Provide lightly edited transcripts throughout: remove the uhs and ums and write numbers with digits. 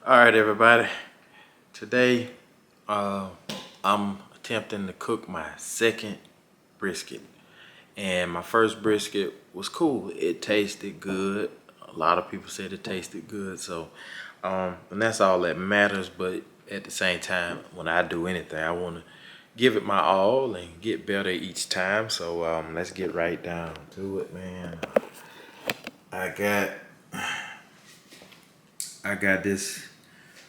All right, everybody. Today, I'm attempting to cook my second brisket. And my first brisket was cool. It tasted good. A lot of people said it tasted good. So, and that's all that matters. But at the same time, when I do anything, I want to give it my all and get better each time. So, let's get right down to it, man. I got this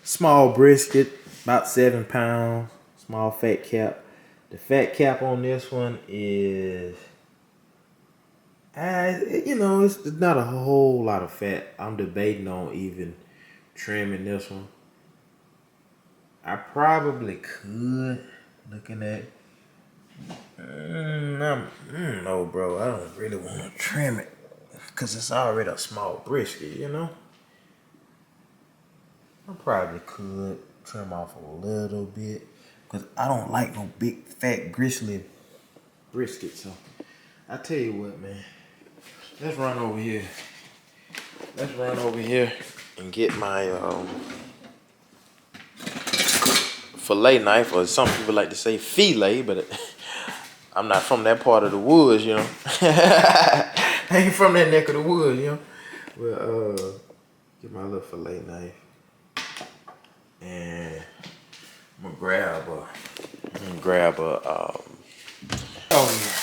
small brisket, about 7 pounds, small fat cap. The fat cap on this one is, it's not a whole lot of fat. I'm debating on even trimming this one. I probably could, looking at, no, bro, I don't really want to trim it because it's already a small brisket, I probably could trim off a little bit because I don't like no big fat gristly brisket. So I tell you what, man, let's run over here. Let's run over here and get my fillet knife, or some people like to say fillet, but I'm not from that part of the woods, I ain't from that neck of the woods, But get my little fillet knife. And I'm gonna grab a oh yeah.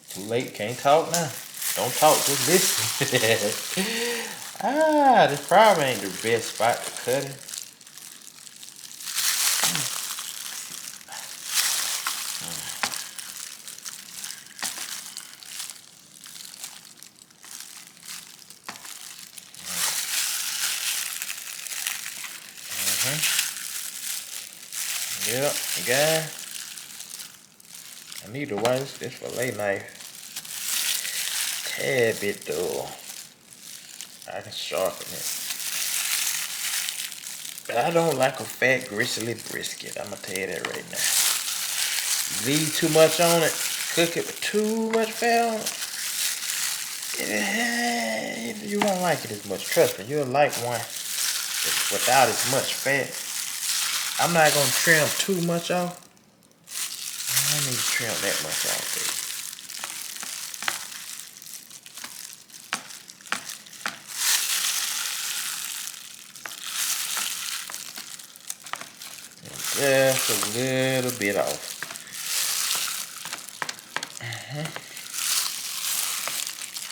Too late, can't talk now. Don't talk, just listen. This probably ain't the best spot to cut it. Yep, guys. I need to wash this fillet knife tad bit though. I can sharpen it. But I don't like a fat gristly brisket. I'm gonna tell you that right now. Leave too much on it, cook it with too much fat on it, you won't like it as much. Trust me, you'll like one without as much fat. I'm not gonna trim too much off. I don't need to trim that much off, baby. Just a little bit off.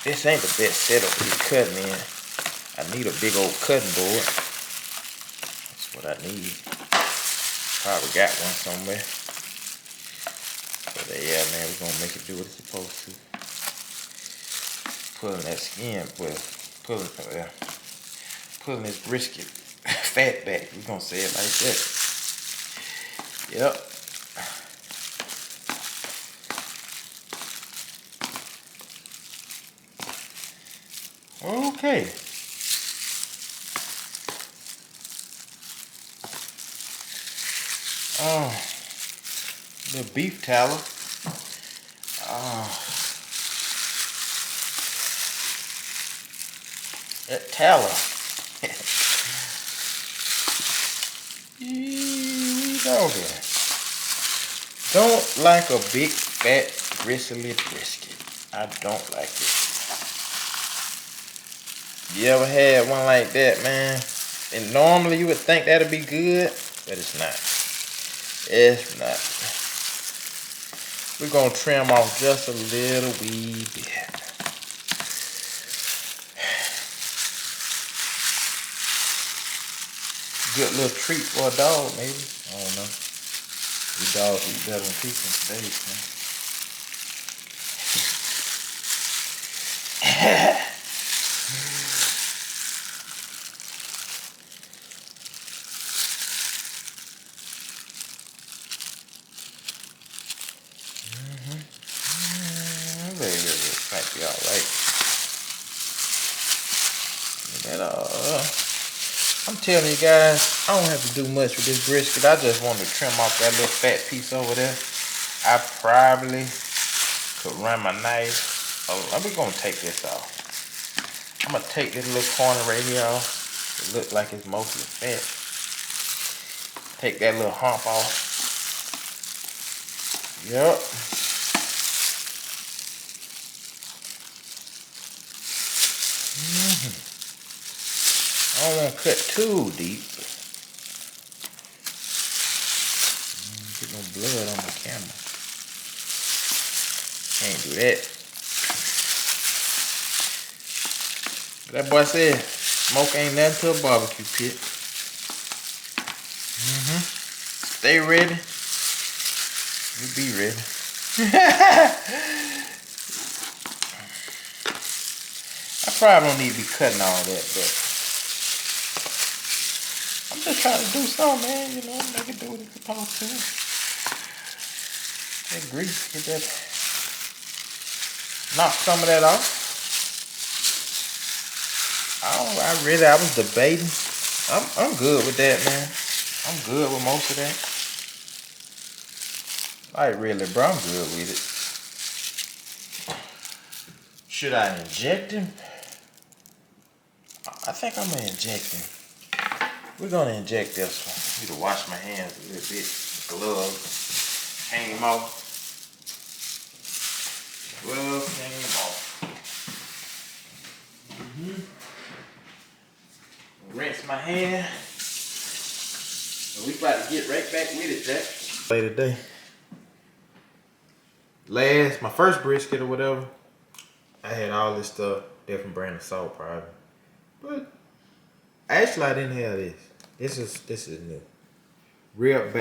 This ain't the best setup to be cutting in. I need a big old cutting board. That's what I need. Probably got one somewhere. But yeah, man, we're gonna make it do what it's supposed to. Pulling that skin, pulling this brisket fat back. We're gonna say it like that. Yep. Okay. The beef tallow. That tallow. Don't like a big fat gristly brisket. I don't like it. You ever had one like that, man? And normally you would think that'd be good, but it's not. It's not. We're gonna trim off just a little wee bit. Good little treat for a dog, maybe. I don't know. These dogs eat better than people today, man. Might be alright. I'm telling you guys, I don't have to do much with this brisket. I just want to trim off that little fat piece over there. I probably could run my knife Oh, we're gonna take this off. I'm gonna take this little corner right here off. It look like it's mostly fat. Take that little hump off. Yep. I don't want to cut too deep. Get no blood on my camera. Can't do that. That boy said, smoke ain't nothing to a barbecue pit. Stay ready. You be ready. I probably don't need to be cutting all that, but I'm just trying to do something, man. You know, make it do what it's supposed to. That grease, get that. Knock some of that off. I was debating. I'm good with that, man. I'm good with most of that. Like really, bro, I'm good with it. Should I inject him? I think I'm gonna inject him. We're gonna inject this one. I need to wash my hands a little bit. Gloves. Hang him off. Gloves, hang him off. Rinse my hand. We about to get right back with it, Jack. Later today. My first brisket or whatever, I had all this stuff, different brand of salt probably. But actually I didn't have this. This is new. Rib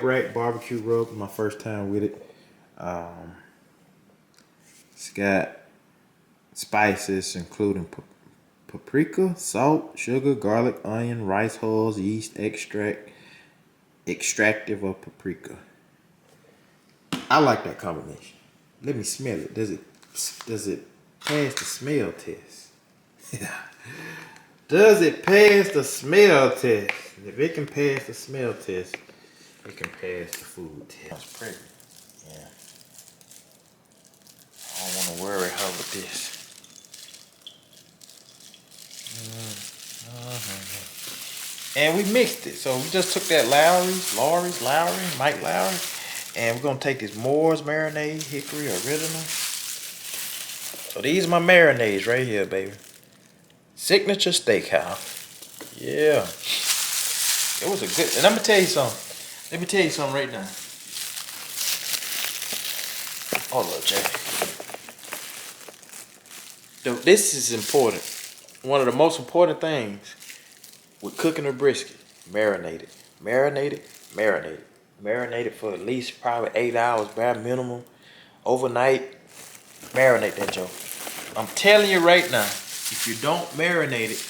rack barbecue rub, my first time with it. It's got spices including paprika, salt, sugar, garlic, onion, rice hulls, yeast extractive of paprika. I like that combination. Let me smell it. Does it pass the smell test? Does it pass the smell test? If it can pass the smell test, it can pass the food test. That's pretty. Yeah. I don't want to worry her with this. And we mixed it. So we just took that Mike Lowry, and we're gonna take this Moore's marinade, hickory original. So these are my marinades right here, baby. Signature Steakhouse. Yeah. It was a good, and let me tell you something. Let me tell you something right now. Hold up, Jack. This is important. One of the most important things with cooking a brisket, marinate it. Marinate it, marinate it. Marinate it for at least probably 8 hours, bare minimum. Overnight, marinate that joke. I'm telling you right now, if you don't marinate it,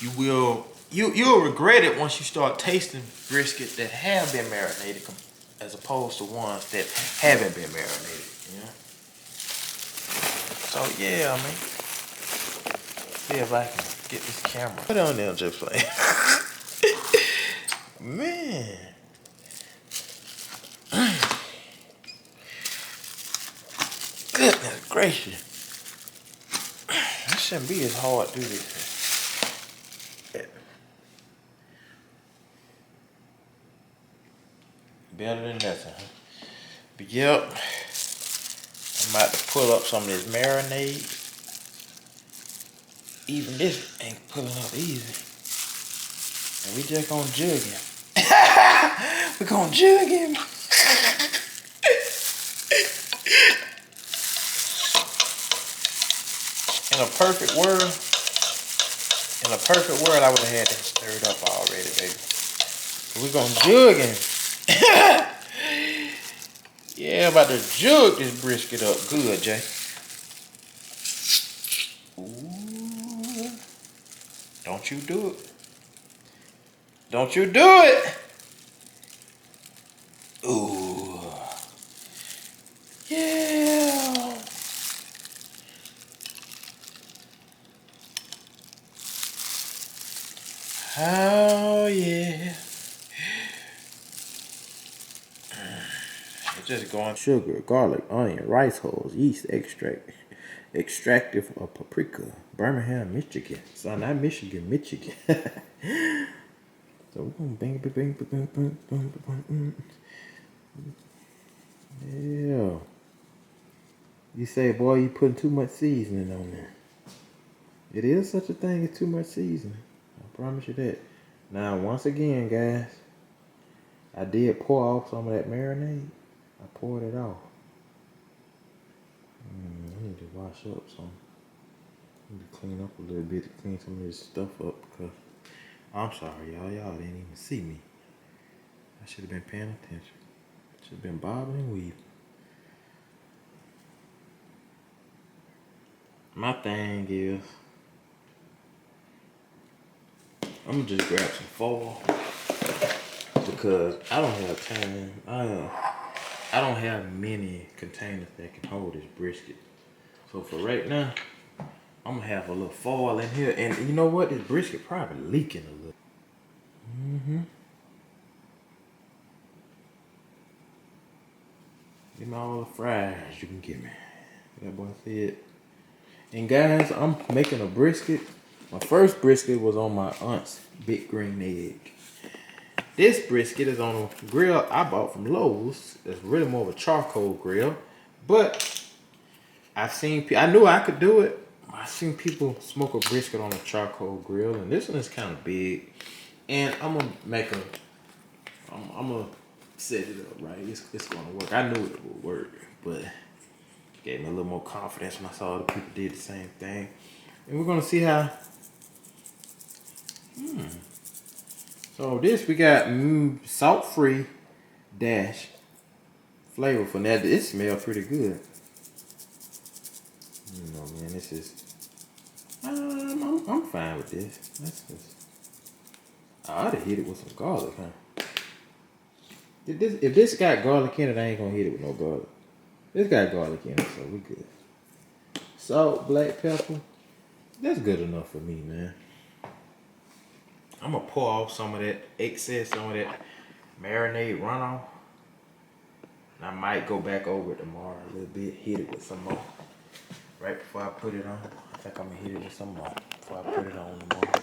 you'll regret it once you start tasting brisket that have been marinated as opposed to ones that haven't been marinated. You know? So yeah, I mean, see if I can get this camera. Put on there, just playing. Man. Goodness gracious. It shouldn't be as hard to do this. Better than nothing, huh? But yep. I'm about to pull up some of this marinade. Even this ain't pulling up easy. And we just gonna jug him. We're gonna jug him. In a perfect world, I would have had that stirred up already, baby. But we're gonna jug him. Yeah, I'm about to jug this brisket up good, Jay. Ooh. Don't you do it. Don't you do it. Ooh. Yeah. Oh, yeah. It's just going sugar, garlic, onion, rice hulls, yeast extract, extractive of paprika, Birmingham, Michigan. So not Michigan, Michigan. So we're gonna bang, bang, bang, bang, bang, bang, bang, bang. Yeah. You say, boy, you putting too much seasoning on there. It is such a thing as too much seasoning. I promise you that. Now, once again, guys, I did pour off some of that marinade. I poured it off. I need to wash up some. I need to clean up a little bit to clean some of this stuff up because I'm sorry, y'all. Y'all didn't even see me. I should have been paying attention. Should have been bobbing and weaving. My thing is, I'm gonna just grab some foil because I don't have time. I don't have many containers that can hold this brisket. So for right now, I'm gonna have a little foil in here. And you know what? This brisket probably leaking a little. Give me all the fries you can give me. That boy said. And guys, I'm making a brisket. My first brisket was on my aunt's big green egg. This brisket is on a grill I bought from Lowe's. It's really more of a charcoal grill. But I knew I could do it. I've seen people smoke a brisket on a charcoal grill. And this one is kind of big. And I'm going to I'm going to set it up right. It's going to work. I knew it would work. But it gave me a little more confidence when I saw other people did the same thing. And we're going to see how... So this we got salt-free dash flavorful. Now this smells pretty good. You know, man, this is. I'm fine with this. I ought to hit it with some garlic, huh? If this got garlic in it, I ain't gonna hit it with no garlic. This got garlic in it, so we good. Salt, black pepper. That's good enough for me, man. I'm gonna pour off some of that excess, some of that marinade runoff. And I might go back over it tomorrow a little bit, hit it with some more. Right before I put it on. I think I'm gonna hit it with some more before I put it on tomorrow.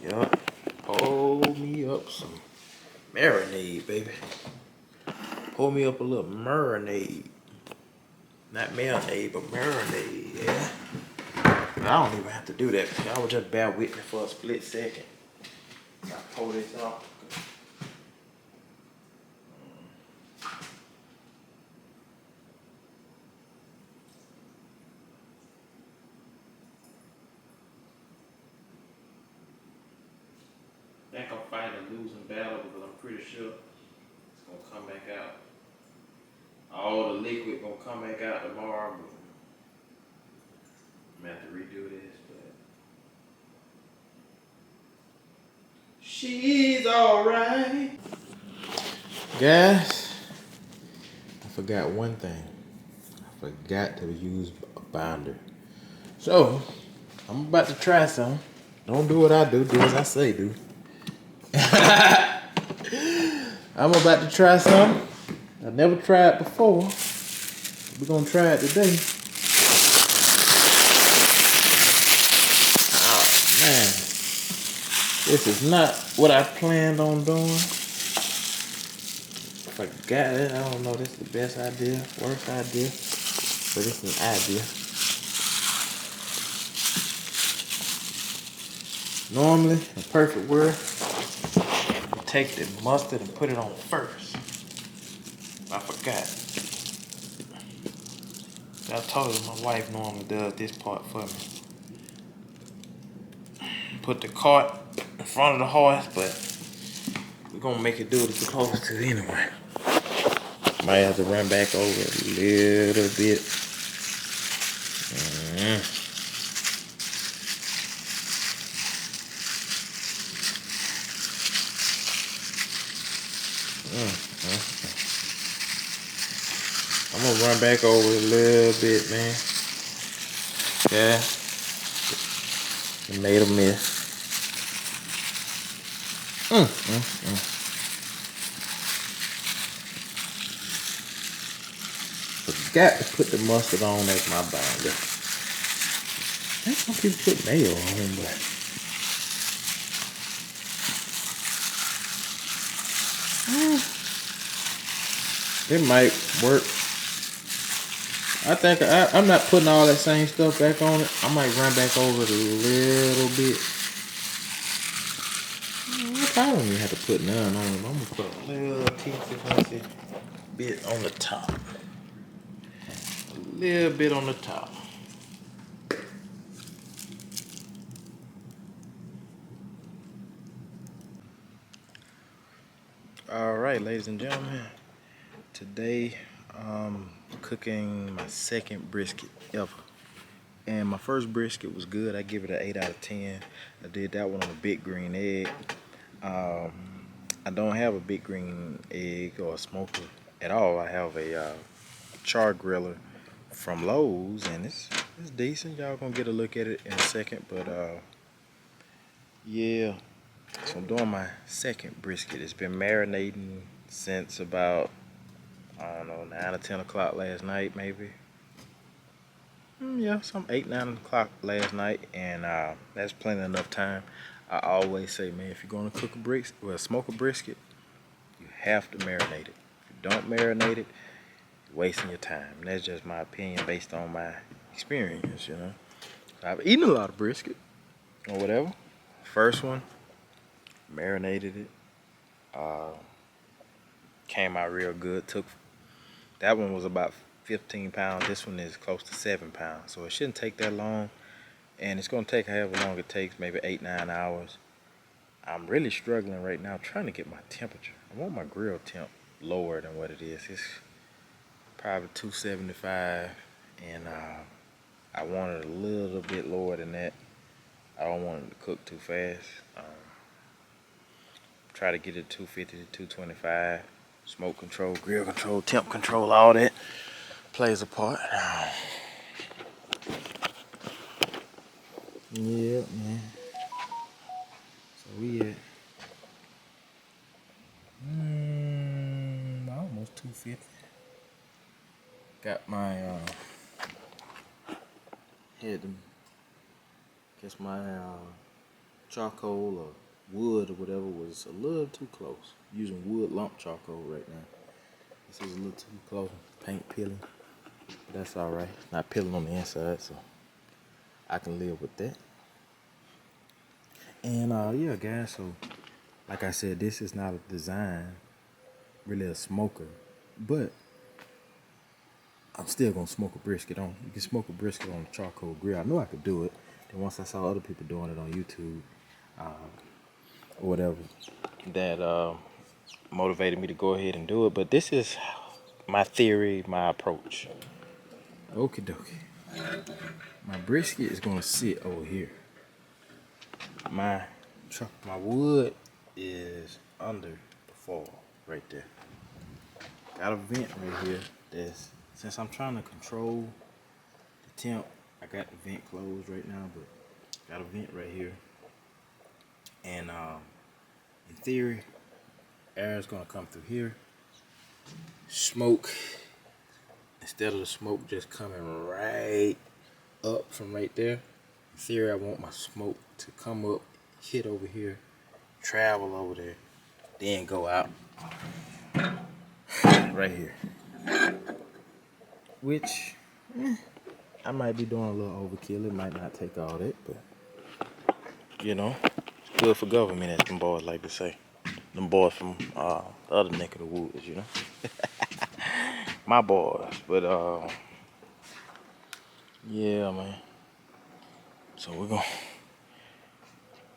Yup. Hold me up some marinade, baby. Pour me up a little marinade. Not marinade, but marinade, yeah. But I don't even have to do that. Y'all would just bear with me for a split second. I pull this off. I think I'm fighting a losing battle because I'm pretty sure it's gonna come back out. All the liquid gonna come back out tomorrow. But I'm gonna have to redo this, but she's alright. Guys, I forgot one thing. I forgot to use a binder. So, I'm about to try some. Don't do what I do, do as I say do. I'm about to try some. I've never tried before. We're gonna try it today. Oh man. This is not what I planned on doing. Forgot it. I don't know. This is the best idea, worst idea, but it's an idea. Normally, in a perfect world, I take the mustard and put it on first. I forgot. I told you my wife normally does this part for me. Put the cart in front of the horse, but we're gonna make it do what it's supposed to anyway. Might have to run back over it a little bit. I'm gonna run back over it a little bit, man. Yeah. I made a mess. got to put the mustard on as my binder. I think some people put mayo on, but it might work. I think I'm not putting all that same stuff back on it. I might run back over it a little bit. I don't even have to put none on it. I'm gonna put a little teensy bit on the top. A little bit on the top. All right, ladies and gentlemen. Today, I'm cooking my second brisket ever. And my first brisket was good. I give it an 8 out of 10. I did that one on a big green egg. I don't have a big green egg or a smoker at all. I have a char griller from Lowe's, and it's decent. Y'all gonna get a look at it in a second, but yeah. So I'm doing my second brisket. It's been marinating since about, I don't know, 9 or 10 o'clock last night, maybe. Yeah, some 8, 9 o'clock last night, and that's plenty enough time. I always say, man, if you're gonna cook a brisket, well, smoke a brisket, you have to marinate it. If you don't marinate it, you're wasting your time. And that's just my opinion based on my experience, you know. I've eaten a lot of brisket or whatever. First one, marinated it. Came out real good. That one was about 15 pounds. This one is close to 7 pounds. So it shouldn't take that long. And it's going to take however long it takes, maybe 8, 9 hours. I'm really struggling right now trying to get my temperature. I want my grill temp lower than what it is. It's probably 275. And I want it a little bit lower than that. I don't want it to cook too fast. Try to get it 250 to 225. Smoke control, grill control, temp control, all that plays a part. Yeah, man. So we at almost 250. Got my guess my charcoal or wood or whatever was a little too close. Using wood lump charcoal right now. This is a little too close. Paint peeling. But that's alright. Not peeling on the inside, so I can live with that. And yeah, guys, so like I said, this is not a design, really a smoker, but I'm still gonna smoke a brisket on. You can smoke a brisket on a charcoal grill. I knew I could do it. Then once I saw other people doing it on YouTube, or whatever, that motivated me to go ahead and do it. But this is my theory, my approach. Okie dokie. My brisket is gonna sit over here. My wood is under the foil right there. Got a vent right here. Since I'm trying to control the temp, I got the vent closed right now, but got a vent right here. And in theory, air is gonna come through here. Smoke, instead of the smoke just coming right up from right there, in theory I want my smoke to come up, hit over here, travel over there, then go out right here. Which I might be doing a little overkill. It might not take all that, but you know, it's good for government, as them boys like to say. Them boys from the other neck of the woods, you know. My boys, but yeah, man. So we're gonna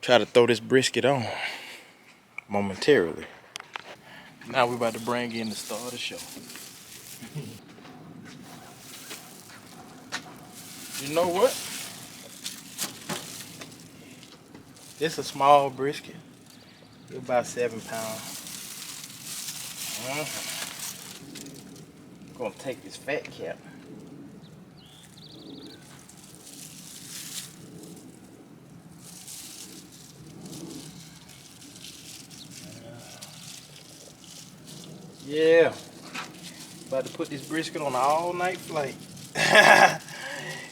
try to throw this brisket on momentarily. Now we're about to bring in the star of the show. You know what? It's a small brisket. It's about 7 pounds. Gonna take this fat cap. Yeah. About to put this brisket on an all-night flight.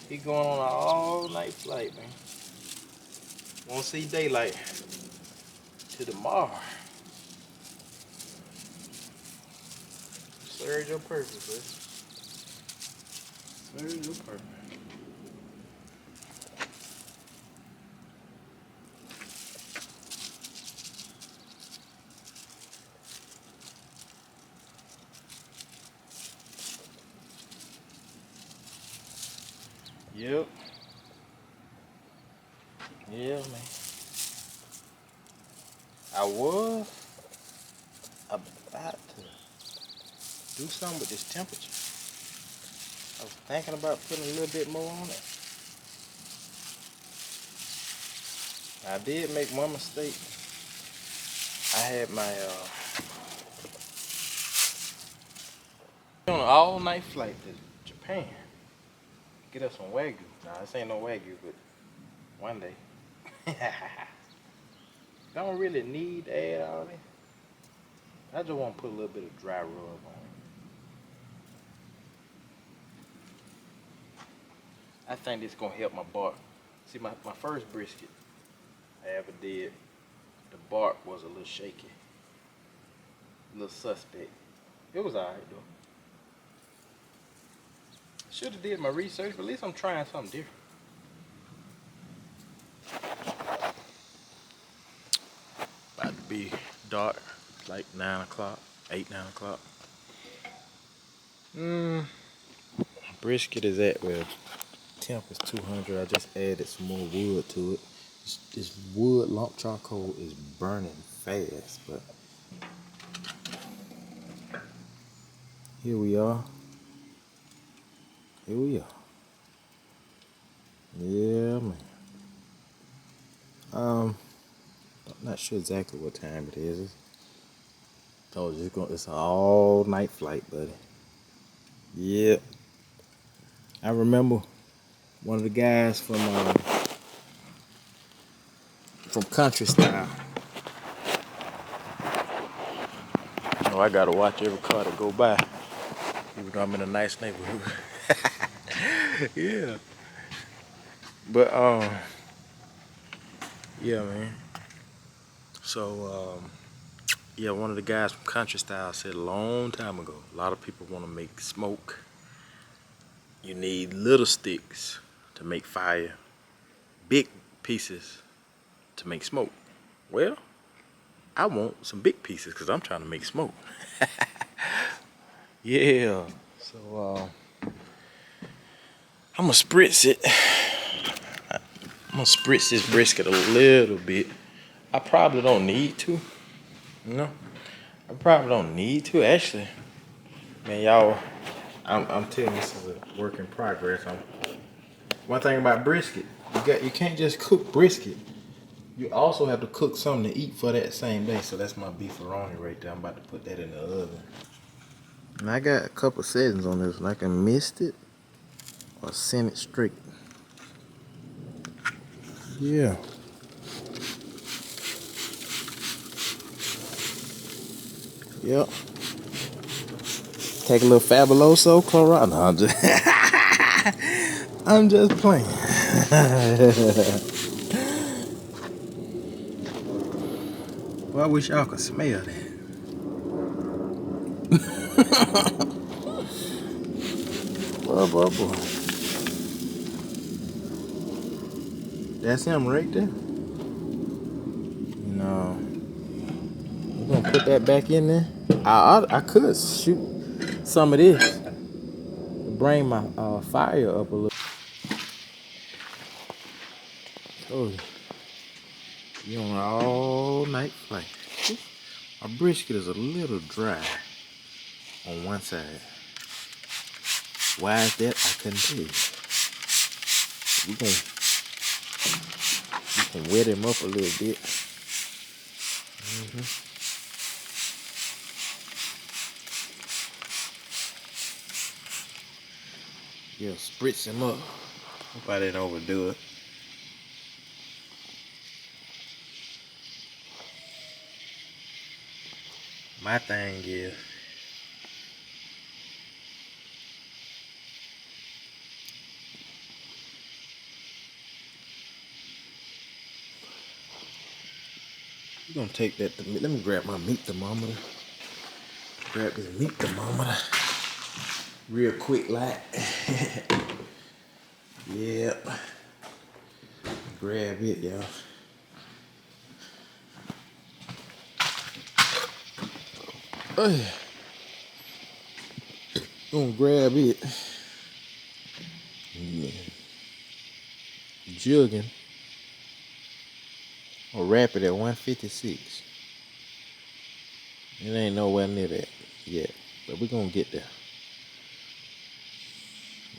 He going on an all-night flight, man. Won't see daylight till tomorrow. Serve your purpose, bro. Serve your purpose. Yep. Yeah, man. I was about to do something with this temperature. I was thinking about putting a little bit more on it. I did make one mistake. I had my on an all-night flight to Japan. Get us some Wagyu. Nah, this ain't no Wagyu, but one day. Don't really need to add all that. I just want to put a little bit of dry rub on it. I think this gonna help my bark. See, my first brisket I ever did, the bark was a little shaky, a little suspect. It was alright though. Should have did my research, but at least I'm trying something different. About to be dark, like 9 o'clock, 8, 9 o'clock. Brisket is at where temp is 200. I just added some more wood to it. This wood lump charcoal is burning fast, but here we are. Here we are. Yeah, man. I'm not sure exactly what time it is. It's an all-night flight, buddy. Yep. I remember one of the guys from Country Style. Oh, I gotta watch every car that go by, even though I'm in a nice neighborhood. Yeah. But yeah, man. So yeah, one of the guys from Country Style said a long time ago, a lot of people want to make smoke. You need little sticks to make fire, big pieces to make smoke. Well, I want some big pieces because I'm trying to make smoke. Yeah. So I'm gonna spritz it. I'm gonna spritz this brisket a little bit. I probably don't need to. No, I probably don't need to. Actually, man, y'all, I'm telling you, this is a work in progress. One thing about brisket, you can't just cook brisket. You also have to cook something to eat for that same day. So that's my beefaroni right there. I'm about to put that in the oven. And I got a couple settings on this one. I can mist it or send it straight. Yeah. Yep. Take a little Fabuloso, Chloride. No, I'm just playing. Well, I wish y'all could smell that. Boy. That's him right there. No. We're gonna put that back in there. I could shoot some of this to bring my fire up a little. Oh, you on an all-night flight. Our brisket is a little dry on one side. Why is that? I couldn't tell you. We can wet him up a little bit. Yeah, spritz him up. Hope I didn't overdo it. My thing is, We're gonna take that. Let me grab my meat thermometer. Grab this meat thermometer real quick, like. Yep. Grab it, y'all. Gonna grab it. Yeah. Jugging. Or wrap it at 156. It ain't nowhere near that yet, but we're gonna get there.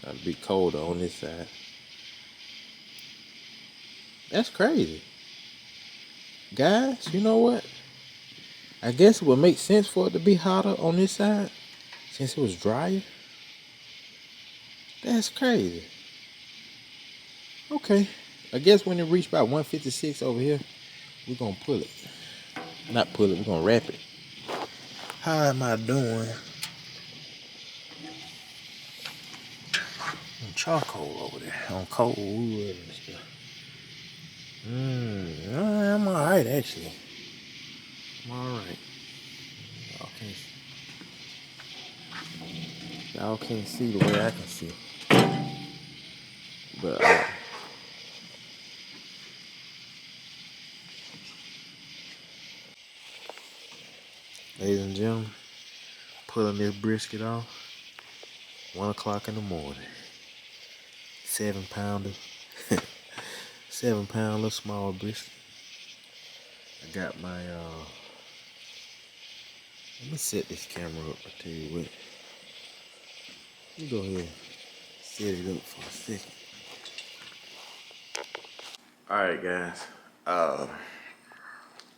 It'll be colder on this side. That's crazy. Guys, you know what? I guess it would make sense for it to be hotter on this side since it was drier. That's crazy. Okay. I guess when it reached about 156 over here, we're gonna pull it. Not pull it, we're gonna wrap it. How am I doing? Charcoal over there on cold wood and stuff. I'm alright actually. I'm alright. Y'all can't see the way I can see. But ladies and gentlemen, pulling this brisket off. 1 o'clock in the morning. 7 pounder. 7 pound little small brisket. I got my let me set this camera up. I tell you what. Let me go ahead and set it up for a second. Alright guys.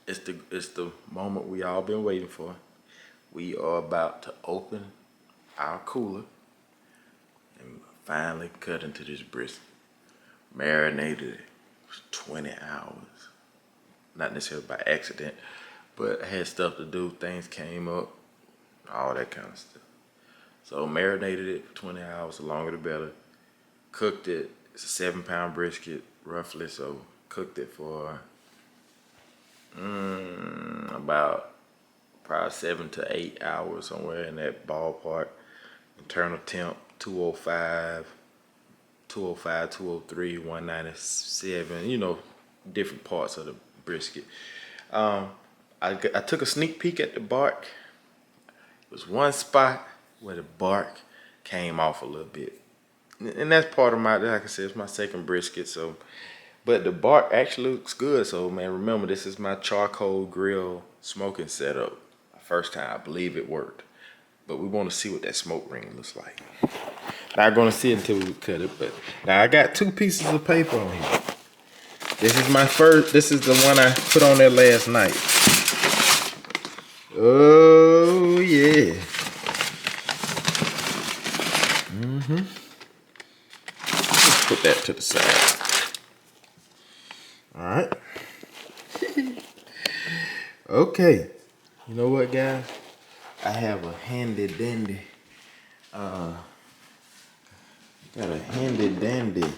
It's the moment we all been waiting for. We are about to open our cooler and finally cut into this brisket. Marinated it for 20 hours. Not necessarily by accident, but I had stuff to do, things came up, all that kind of stuff. So marinated it for 20 hours, the longer the better. Cooked it, it's a 7 pound brisket, roughly, so cooked it for about probably 7 to 8 hours, somewhere in that ballpark. Internal temp, 205, 203, 197, you know, different parts of the brisket. I took a sneak peek at the bark. There was one spot where the bark came off a little bit. And that's part of my, like I said, it's my second brisket, so. But the bark actually looks good, so man, remember, this is my charcoal grill smoking setup. First time, I believe it worked. But we want to see what that smoke ring looks like. Not gonna see it until we cut it, but now I got 2 pieces of paper on here. This is my first, this is the one I put on there last night. Oh yeah. Let's put that to the side. All right. Okay. You know what, guys? I have a handy dandy. Got a handy dandy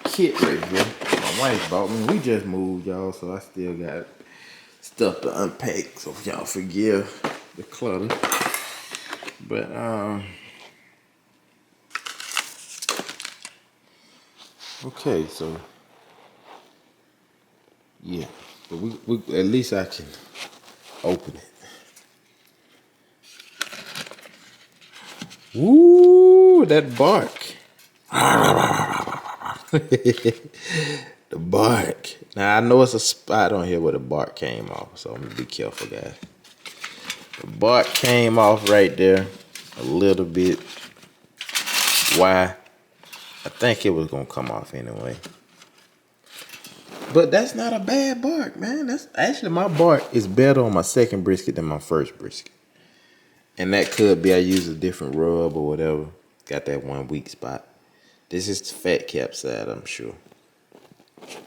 kit right here. My wife bought me. We just moved, y'all, so I still got stuff to unpack. So y'all forgive the clutter. But okay, so yeah, but we at least I can open it. Woo, that bark. The bark. Now I know it's a spot on here where the bark came off, so I'm gonna be careful, guys. The bark came off right there a little bit. Why? I think it was gonna come off anyway. But that's not a bad bark, man. That's actually, my bark is better on my second brisket than my first brisket. And that could be I use a different rub or whatever. Got that one weak spot. This is the fat cap side, I'm sure.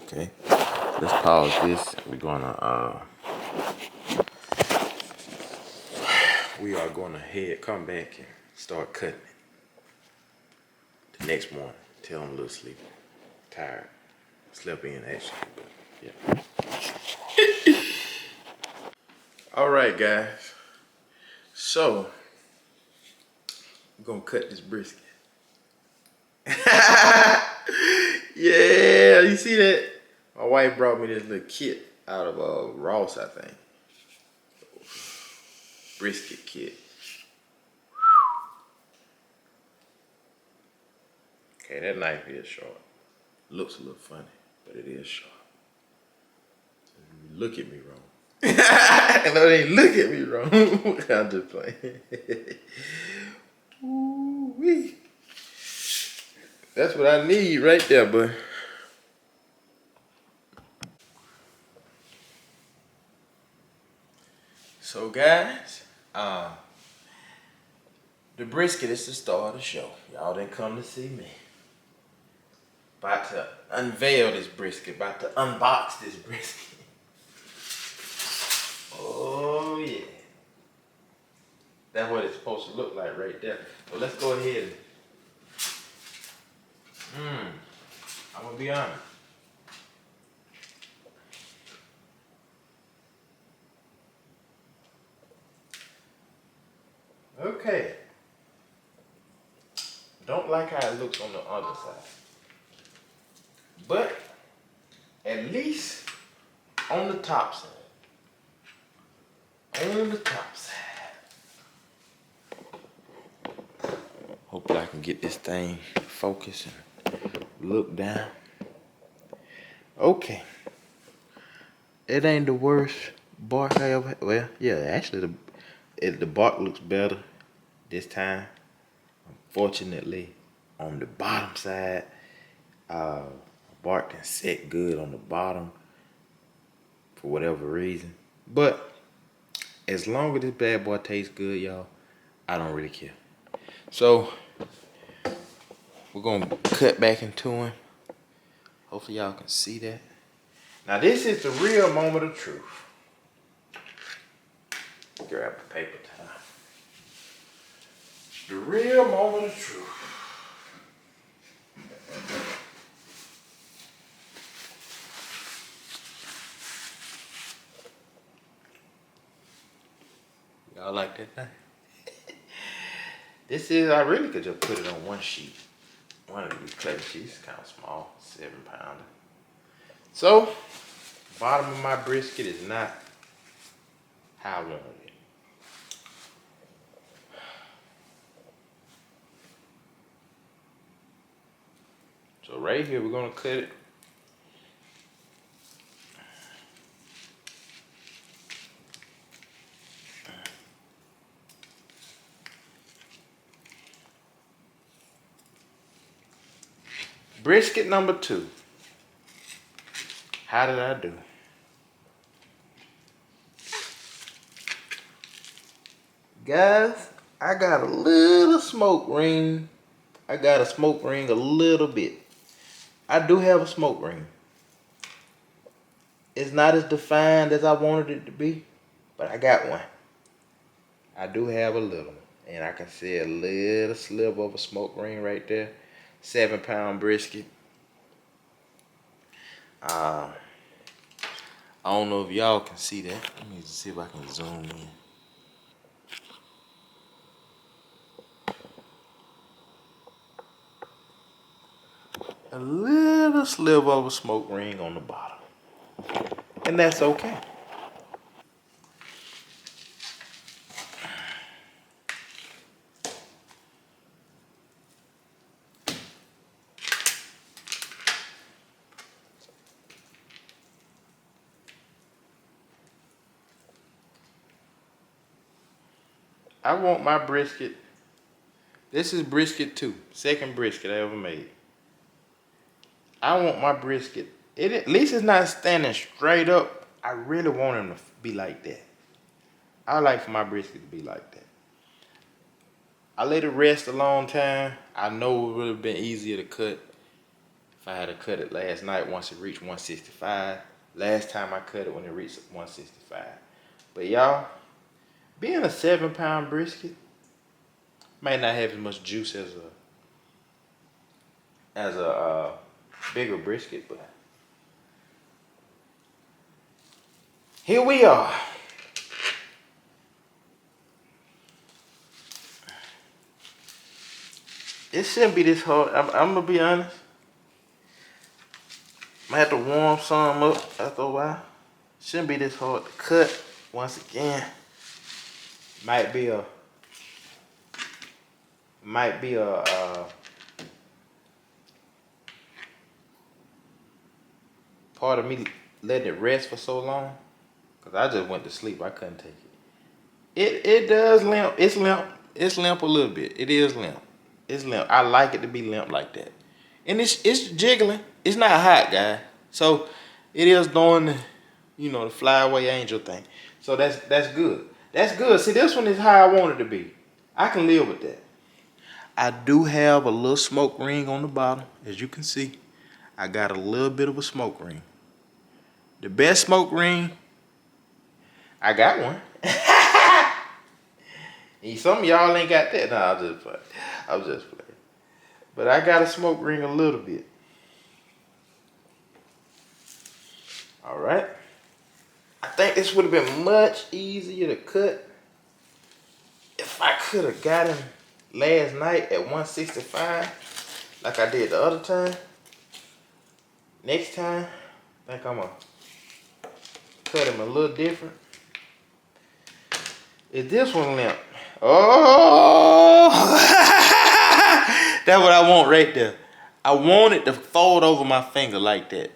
Okay. Let's pause this. We are gonna come back and start cutting it. The next morning. Tell I'm a little sleepy. Tired. Slept in actually, but yeah. All right, guys. So we're gonna cut this brisket. Yeah, you see that? My wife brought me this little kit out of Ross, I think. Brisket kit. Okay, that knife is sharp. Looks a little funny, but it is sharp. Look at me wrong. No, they look at me wrong. I'm just playing. Ooh-wee. That's what I need right there, boy. So guys, the brisket is the star of the show. Y'all didn't come to see me. About to unveil this brisket. About to unbox this brisket. Oh yeah. That's what it's supposed to look like right there. So let's go ahead and I'm gonna be honest. Okay. Don't like how it looks on the other side. But at least on the top side. On the top side. Hopefully I can get this thing focused and look down. Okay. It ain't the worst bark I ever had. Well, yeah, actually the bark looks better this time. Unfortunately, on the bottom side, bark can set good on the bottom for whatever reason. But as long as this bad boy tastes good, y'all, I don't really care. So we're gonna cut back into him. Hopefully y'all can see that. Now this is the real moment of truth. Grab the paper towel. The real moment of truth. Y'all like that thing? This is, I really could just put it on one sheet. One of these clay sheets, kind of small, 7-pounder. So, bottom of my brisket is not how I wanted it. So right here, we're gonna cut it. Brisket number 2. How did I do? Guys, I got a little smoke ring. I got a smoke ring a little bit. I do have a smoke ring. It's not as defined as I wanted it to be, but I got one. I do have a little one. And I can see a little sliver of a smoke ring right there. 7-pound brisket. I don't know if y'all can see that. Let me see if I can zoom in. A little sliver of a smoke ring on the bottom. And that's okay. I want my brisket. This is brisket 2. Second brisket I ever made. I want my brisket. At least it's not standing straight up. I really want him to be like that. I like for my brisket to be like that. I let it rest a long time. I know it would have been easier to cut if I had to cut it last night once it reached 165. Last time I cut it when it reached 165. But y'all, being a 7-pound brisket might not have as much juice as a bigger brisket, but here we are. It shouldn't be this hard. I'm gonna be honest. I have to warm some up after a while. Shouldn't be this hard to cut. Once again, might be a part of me letting it rest for so long, cause I just went to sleep. I couldn't take it. It does limp. It's limp. It's limp a little bit. It is limp. It's limp. I like it to be limp like that. And it's jiggling. It's not hot, guys. So it is doing the, the fly away angel thing. So that's good. That's good. See, this one is how I want it to be. I can live with that. I do have a little smoke ring on the bottom, as you can see. I got a little bit of a smoke ring. The best smoke ring, I got one. And some of y'all ain't got that. No, I was just playing. But I got a smoke ring a little bit. All right. I think this would have been much easier to cut if I could have got him last night at 165 like I did the other time. Next time, I think I'm going to cut him a little different. Is this one limp? Oh! That's what I want right there. I want it to fold over my finger like that.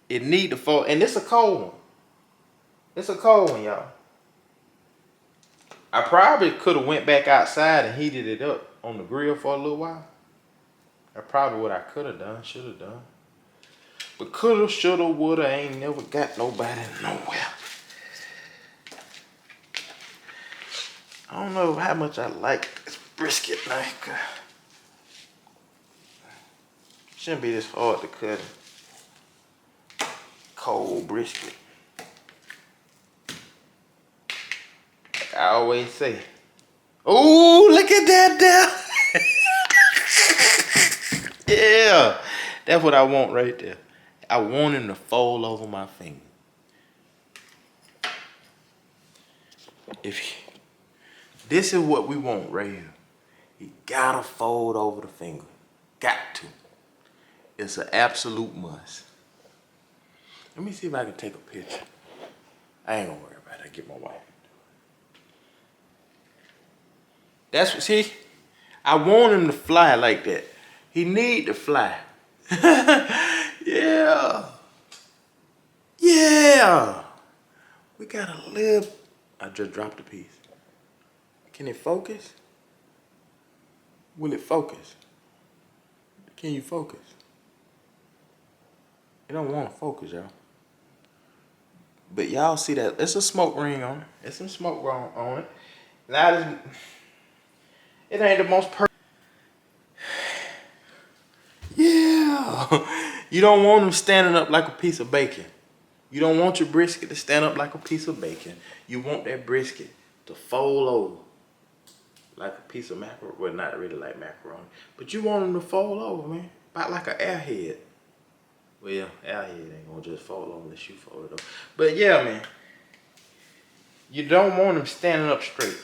It need to fold. And it's a cold one. It's a cold one, y'all. I probably could have went back outside and heated it up on the grill for a little while. That's probably what I could have done, should have done. But coulda, shoulda, woulda, ain't never got nobody nowhere. I don't know how much I like this brisket knife. Shouldn't be this hard to cut. Cold brisket. Like I always say. Oh, look at that there. Yeah, that's what I want right there. I want him to fold over my finger. This is what we want right here. You gotta fold over the finger. Got to. It's an absolute must. Let me see if I can take a picture. I ain't gonna worry about it. I get my wife. That's what, see? I want him to fly like that. He need to fly. Yeah. Yeah. We gotta live. I just dropped a piece. Can it focus? Will it focus? Can you focus? It don't want to focus, y'all. But y'all see that? It's a smoke ring on it. It's some smoke on it. Now it ain't the most perfect. Yeah. You don't want them standing up like a piece of bacon. You don't want your brisket to stand up like a piece of bacon. You want that brisket to fold over like a piece of macaroni. Well, not really like macaroni, but you want them to fold over, man. About like an airhead. Well, airhead ain't gonna just fold over unless you fold it over. But yeah, man. You don't want them standing up straight.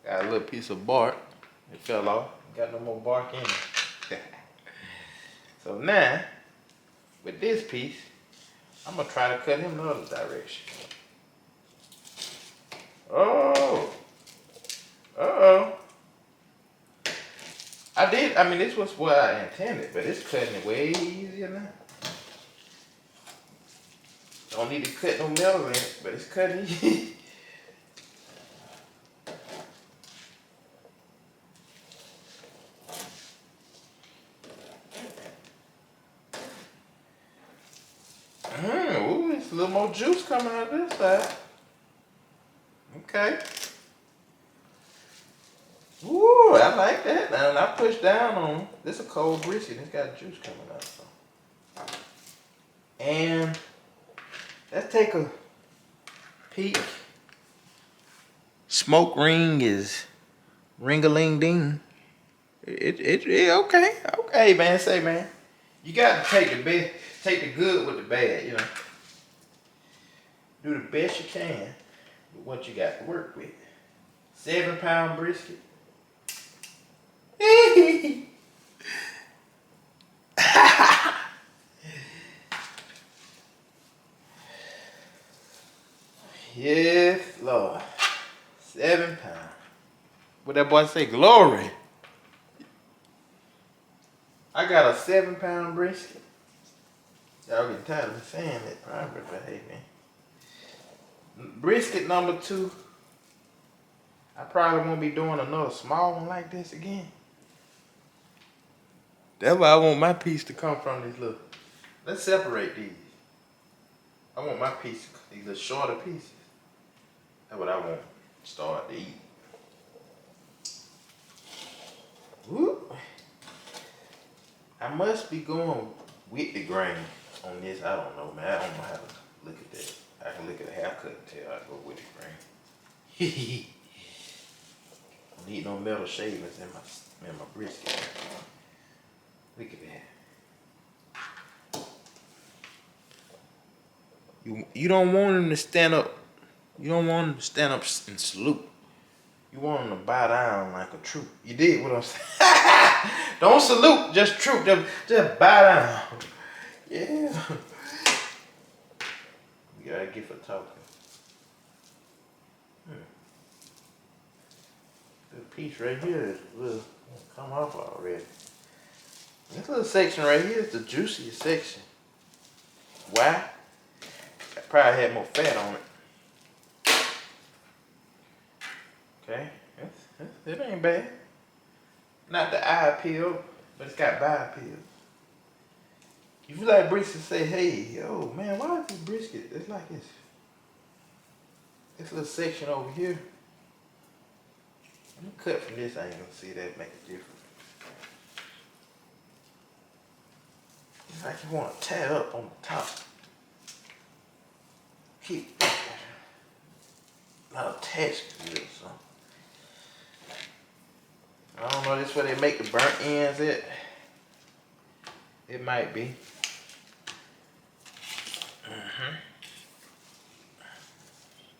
Got a little piece of bark. It fell off. Got no more bark in it. So now, with this piece, I'm gonna try to cut him the other direction. Oh. Uh-oh. I mean, this was what I intended, but it's cutting it way easier now. Don't need to cut no metal in it, but it's cutting easy. Ooh, there's a little more juice coming out of this side. Okay. Ooh, I like that. Now, I push down on this. Is a cold brisket. It's got juice coming out. So. And let's take a peek. Smoke ring is ring-a-ling-ding. It okay, man. Say, man, you got to take take the good with the bad, you know. Do the best you can with what you got to work with. 7-pound brisket. Yes, Lord. 7 pounds. What that boy say? Glory. I got a 7-pound brisket. Y'all getting tired of me saying that probably, but hey, man. Brisket number 2. I probably won't be doing another small one like this again. That's why I want my piece to come from these little. Let's separate these. I want my piece, these little shorter pieces. That's what I want to start to eat. Whoop. I must be going with the grain on this. I don't know, man. I don't know how to look at that. I can look at the haircut and tell I go with the grain. I need no metal shavings in my brisket. Look at that. You don't want him to stand up. You don't want him to stand up and salute. You want him to bow down like a troop. You did what I'm saying. Don't salute, just troop. Just bow down. Yeah. You gotta get for talking. This piece right here will come off already. This little section right here is the juiciest section. Why? I probably had more fat on it. Okay, it ain't bad. Not the eye appeal, but it's got bi appeal. If you like brisket, say, hey, yo, man, why is this brisket? It's like this little section over here. Let me cut from this, I ain't gonna see that make a difference. It's like you want to tie it up on the top. Keep not attached to it or something. I don't know, this where they make the burnt ends at. It might be.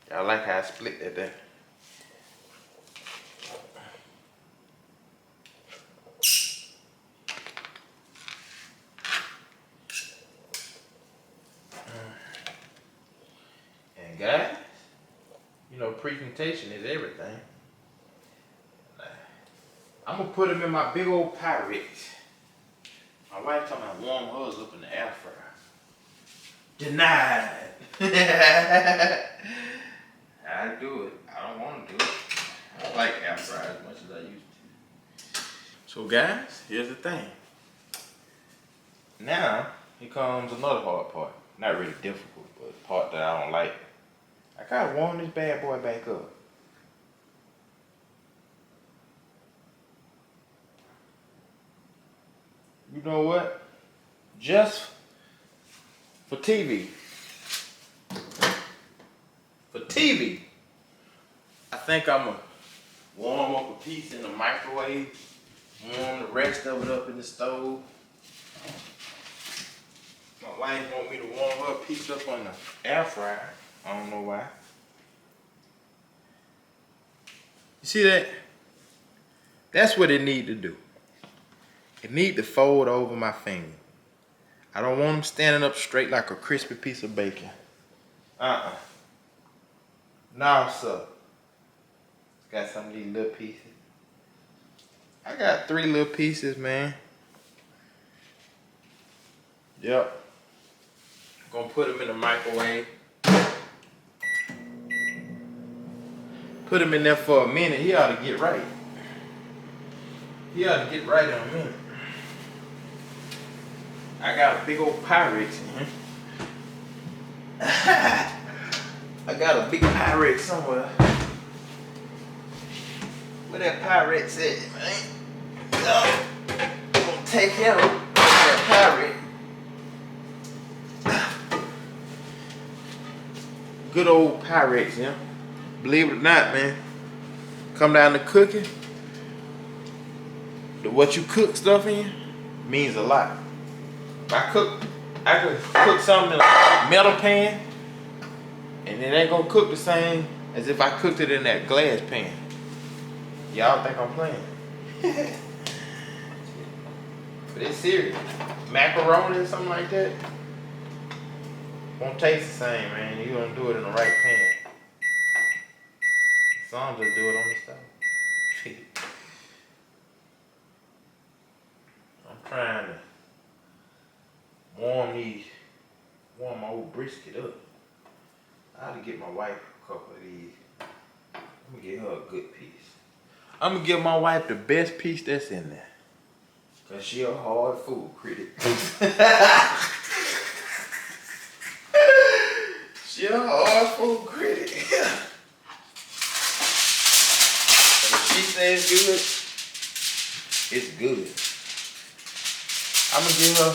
Y'all like how I split that there. And guys, you know, presentation is everything. I'm gonna put them in my big old Pyrex. My wife told me I warm hers up in the air fryer. Denied. I do it. I don't want to do it. I don't like air fryer as much as I used to. So guys, here's the thing. Now, here comes another hard part. Not really difficult, but the part that I don't like. I gotta warm this bad boy back up. You know what? Just for TV. For TV, I think I'm gonna warm up a piece in the microwave, warm the rest of it up in the stove. My wife want me to warm her piece up on the air fryer. I don't know why. You see that? That's what it need to do. It need to fold over my finger. I don't want them standing up straight like a crispy piece of bacon. No, sir. Got some of these little pieces. I got 3 little pieces, man. Yep. Gonna put them in the microwave. Put him in there for a minute. He ought to get right. He ought to get right in a minute. I got a big old Pyrex in here. I got a big Pyrex somewhere. Where that Pyrex at, man? Oh, I'm gonna take him that Pyrex. Good old Pyrex, yeah. Believe it or not, man. Come down to cooking. What you cook stuff in means a lot. I I could cook something in a metal pan, and it ain't gonna cook the same as if I cooked it in that glass pan. Y'all think I'm playing? But it's serious. Macaroni or something like that won't taste the same, man. You don't do it in the right pan. Some just do it on the stove. I'm trying to warm my old brisket up. I ought to get my wife a couple of these. I'm gonna get her a good piece. I'm gonna give my wife the best piece that's in there. Cause she a hard food critic. She a hard food critic. And if she says good, it's good. I'm gonna give her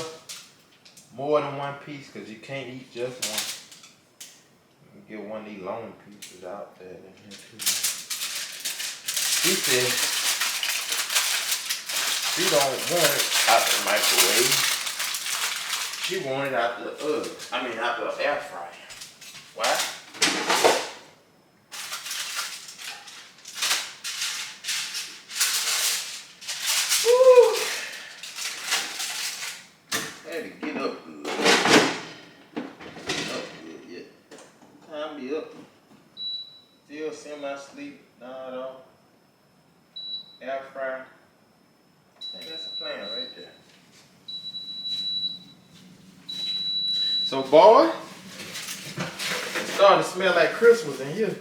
more than one piece because you can't eat just one. Get one of these long pieces out there. She said she don't want it out the microwave. She want it out the out the air fryer. Why? Woo! Had to get up good. Time be up. Still semi-sleep, not at all. Air fryer. I think that's a plan right there. So boy, it's starting to smell like Christmas in here.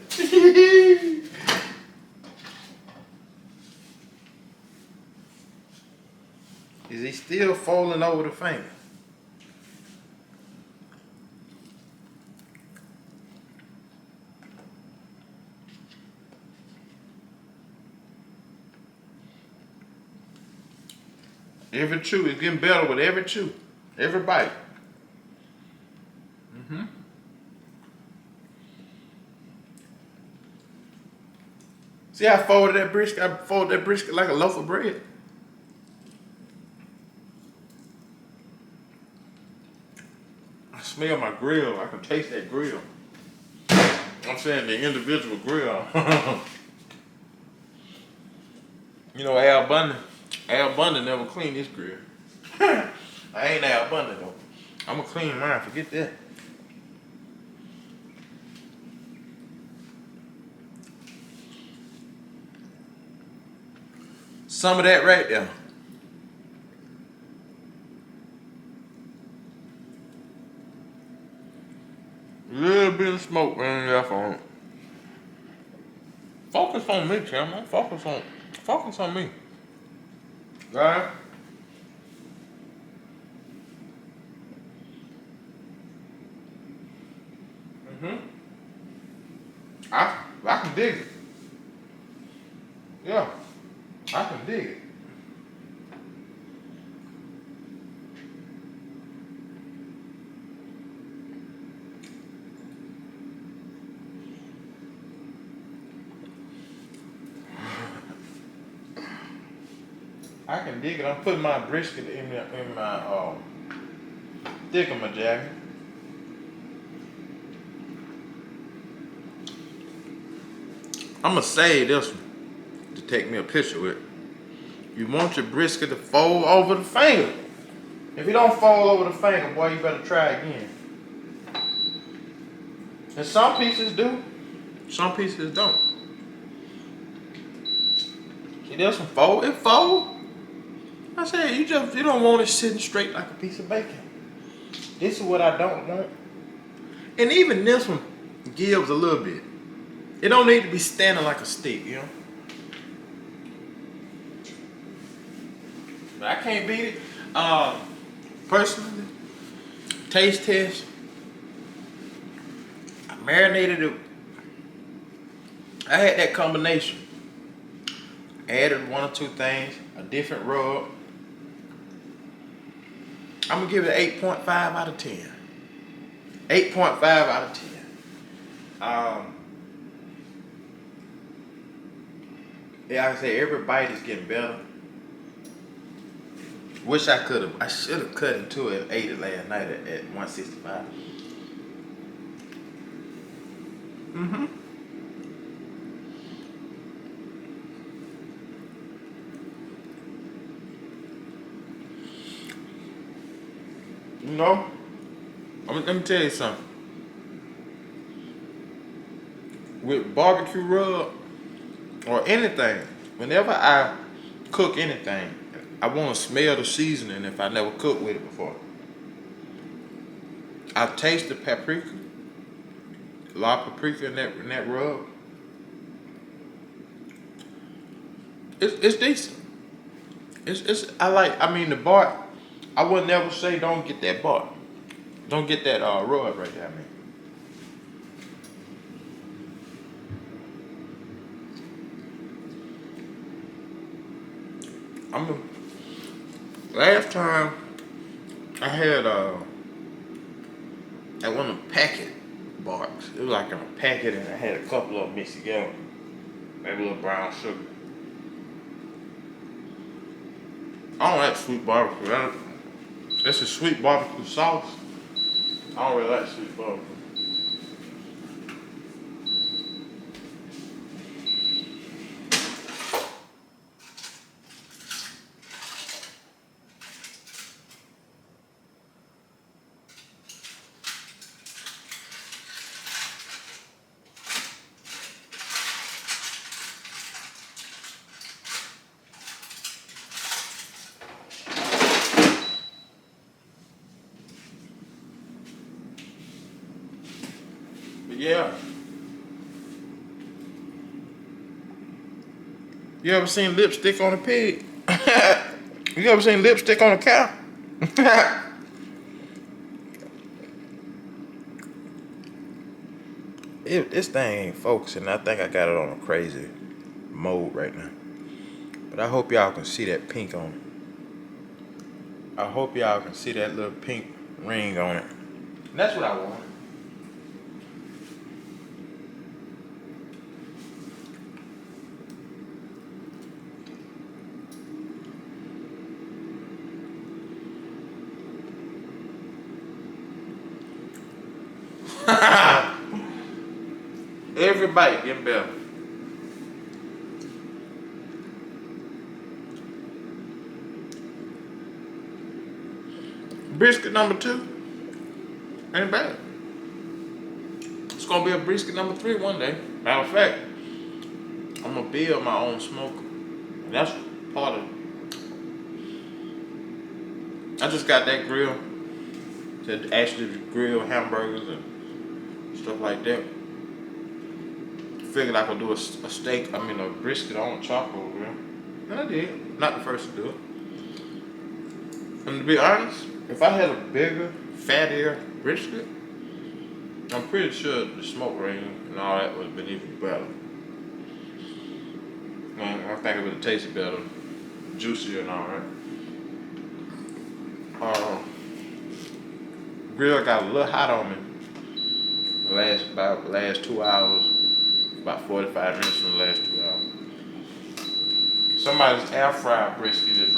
Is he still falling over the finger? Every chew is getting better with every chew, every bite. See how I folded that brisket? I folded that brisket like a loaf of bread. I smell my grill. I can taste that grill. I'm saying the individual grill. You know, Al Bundy never cleaned his grill. I ain't Al Bundy though. I'm gonna clean mine, forget that. Some of that right there. A little bit of smoke running left on it. Focus on me, Cameron. Focus on me. Right? I can dig it. Yeah, I can dig it. I can dig it. I'm putting my brisket in my thingamajigger. I'm gonna save this one to take me a picture with. You want your brisket to fold over the finger. If it don't fold over the finger, boy, you better try again. And some pieces do, some pieces don't. See, there's some fold. It fold. I said you don't want it sitting straight like a piece of bacon. This is what I don't want. And even this one gives a little bit. It don't need to be standing like a steak, you know. But I can't beat it. Personally, taste test. I marinated it. I had that combination. Added one or two things, a different rub. I'm gonna give it an 8.5 out of 10. 8.5 out of 10. Yeah, like I say, every bite is getting better. Wish I could have. I should have cut into it and ate it last night at 165. Mm-hmm. You know, let me tell you something. With barbecue rub or anything, whenever I cook anything, I want to smell the seasoning if I never cooked with it before. I taste the paprika, a lot of paprika in that rub. It's decent. It's I like. I mean the bark. I would never say don't get that bark. Don't get that rub right there. I mean. I'm last time I had at one of the packet barks. It was like in a packet, and I had a couple of them mixed together, maybe a little brown sugar. I don't like sweet barbecue. That's a sweet barbecue sauce. I don't really like sweet barbecue. But yeah, you ever seen lipstick on a pig? You ever seen lipstick on a cow? This thing ain't focusing. I think I got it on a crazy mode right now. But I hope y'all can see that pink on it. I hope y'all can see that little pink ring on it. And that's what I want. Every bite getting better. Brisket number 2 ain't bad. It's gonna be a brisket number 3 one day. Matter of fact, I'm gonna build my own smoker. And that's part of it. I just got that grill to actually grill hamburgers and stuff like that. Figured I could do a steak, a brisket on a charcoal grill. And I did. Not the first to do it. And to be honest, if I had a bigger, fattier brisket, I'm pretty sure the smoke ring and all that would have been even better. I think it would have tasted better, juicier and all that. Grill got a little hot on me. Last 2 hours, about 45 minutes from the last 2 hours. Somebody's air fried brisket is